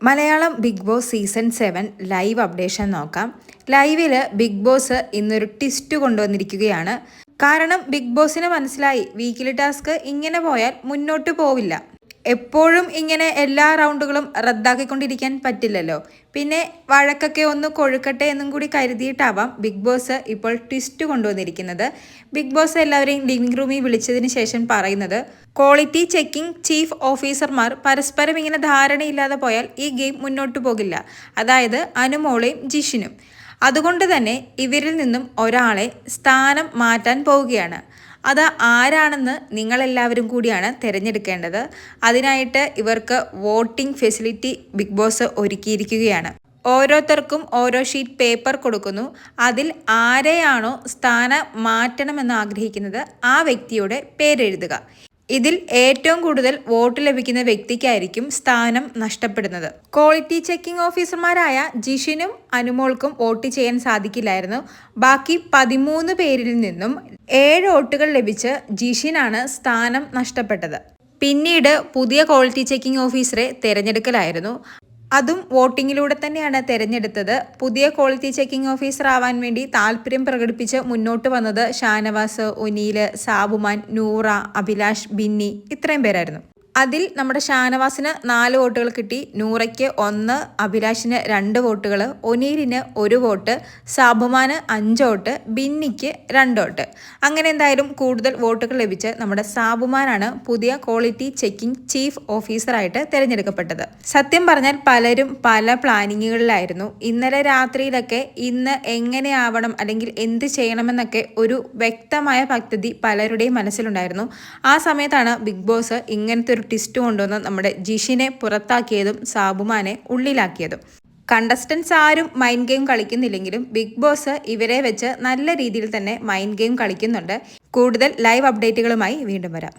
Malayalam Bigg Boss season 7 live updation നോക്കാം. ലൈവിൽ Bigg Boss ഇന്നൊരു ട്വിസ്റ്റ് കൊണ്ടുവന്നിരിക്കുകയാണ്. കാരണം ബിഗ് ബോസിന് മനസ്സിലായി വീക്കിലി ടാസ്ക് ഇങ്ങനെ പോയാൽ മുന്നോട്ട് പോവില്ല. എപ്പോഴും ഇങ്ങനെ എല്ലാ റൗണ്ടുകളും റദ്ദാക്കിക്കൊണ്ടിരിക്കാൻ പറ്റില്ലല്ലോ. പിന്നെ വഴക്കൊക്കെ ഒന്ന് കൊഴുക്കട്ടെ എന്നും കൂടി കരുതിയിട്ടാവാം ബിഗ് ബോസ് ഇപ്പോൾ ട്വിസ്റ്റ് കൊണ്ടുവന്നിരിക്കുന്നത്. ബിഗ് ബോസ് എല്ലാവരെയും ലിവിംഗ് റൂമിൽ വിളിച്ചതിന് ശേഷം പറയുന്നത്, ക്വാളിറ്റി ചെക്കിംഗ് ചീഫ് ഓഫീസർമാർ പരസ്പരം ഇങ്ങനെ ധാരണയില്ലാതെ പോയാൽ ഈ ഗെയിം മുന്നോട്ട് പോകില്ല. അതായത് അനുമോളെയും ജിഷിനും. അതുകൊണ്ട് തന്നെ ഇവരിൽ നിന്നും ഒരാളെ സ്ഥാനം മാറ്റാൻ പോവുകയാണ്. അത് ആരാണെന്ന് നിങ്ങളെല്ലാവരും കൂടിയാണ് തിരഞ്ഞെടുക്കേണ്ടത്. അതിനായിട്ട് ഇവർക്ക് വോട്ടിംഗ് ഫെസിലിറ്റി ബിഗ് ബോസ് ഒരുക്കിയിരിക്കുകയാണ്. ഓരോരുത്തർക്കും ഓരോ ഷീറ്റ് പേപ്പർ കൊടുക്കുന്നു. അതിൽ ആരെയാണോ സ്ഥാനം മാറ്റണമെന്ന് ആഗ്രഹിക്കുന്നത് ആ വ്യക്തിയുടെ പേരെഴുതുക. ഇതിൽ ഏറ്റവും കൂടുതൽ വോട്ട് ലഭിക്കുന്ന വ്യക്തിക്കായിരിക്കും സ്ഥാനം നഷ്ടപ്പെടുന്നത്. ക്വാളിറ്റി ചെക്കിംഗ് ഓഫീസർമാരായ ജിഷിനും അനുമോൾക്കും വോട്ട് ചെയ്യാൻ സാധിക്കില്ലായിരുന്നു. ബാക്കി 13 പേരിൽ നിന്നും 7 വോട്ടുകൾ ലഭിച്ച് ജിഷിനാണ് സ്ഥാനം നഷ്ടപ്പെട്ടത്. പിന്നീട് പുതിയ ക്വാളിറ്റി ചെക്കിംഗ് ഓഫീസറെ തിരഞ്ഞെടുക്കലായിരുന്നു. അതും വോട്ടിങ്ങിലൂടെ തന്നെയാണ് തിരഞ്ഞെടുത്തത്. പുതിയ ക്വാളിറ്റി ചെക്കിംഗ് ഓഫീസർ ആവാൻ വേണ്ടി താല്പര്യം പ്രകടിപ്പിച്ച് മുന്നോട്ട് വന്നത് ഷാനവാസ്, ഒനീൽ, സാബുമാൻ, നൂറ, അഭിലാഷ്, ബിന്നി ഇത്രയും പേരായിരുന്നു. അതിൽ നമ്മുടെ ഷാനവാസിന് 4 വോട്ടുകൾ കിട്ടി. നൂറയ്ക്ക് 1, അഭിലാഷിന് 2 വോട്ടുകൾ, ഒനീലിന് 1 വോട്ട്, സാബുമാന് 5 വോട്ട്, ബിന്നിക്ക് 2 വോട്ട്. അങ്ങനെ എന്തായാലും കൂടുതൽ വോട്ടുകൾ ലഭിച്ച് നമ്മുടെ സാബുമാനാണ് പുതിയ ക്വാളിറ്റി ചെക്കിംഗ് ചീഫ് ഓഫീസറായിട്ട് തിരഞ്ഞെടുക്കപ്പെട്ടത്. സത്യം പറഞ്ഞാൽ പലരും പല പ്ലാനിങ്ങുകളിലായിരുന്നു. ഇന്നലെ രാത്രിയിലൊക്കെ ഇന്ന് എങ്ങനെയാവണം അല്ലെങ്കിൽ എന്ത് ചെയ്യണമെന്നൊക്കെ ഒരു വ്യക്തമായ പദ്ധതി പലരുടെയും മനസ്സിലുണ്ടായിരുന്നു. ആ സമയത്താണ് ബിഗ് ബോസ് ഇങ്ങനത്തെ ട്വിസ്റ്റ് കൊണ്ടുവന്ന് നമ്മുടെ ജിഷിനെ പുറത്താക്കിയതും സാബുമാനെ ഉള്ളിലാക്കിയതും. കണ്ടസ്റ്റൻസ് ആരും മൈൻഡ് ഗെയിം കളിക്കുന്നില്ലെങ്കിലും ബിഗ് ബോസ് ഇവരെ വെച്ച് നല്ല രീതിയിൽ തന്നെ മൈൻഡ് ഗെയിം കളിക്കുന്നുണ്ട്. കൂടുതൽ ലൈവ് അപ്ഡേറ്റുകളുമായി വീണ്ടും വരാം.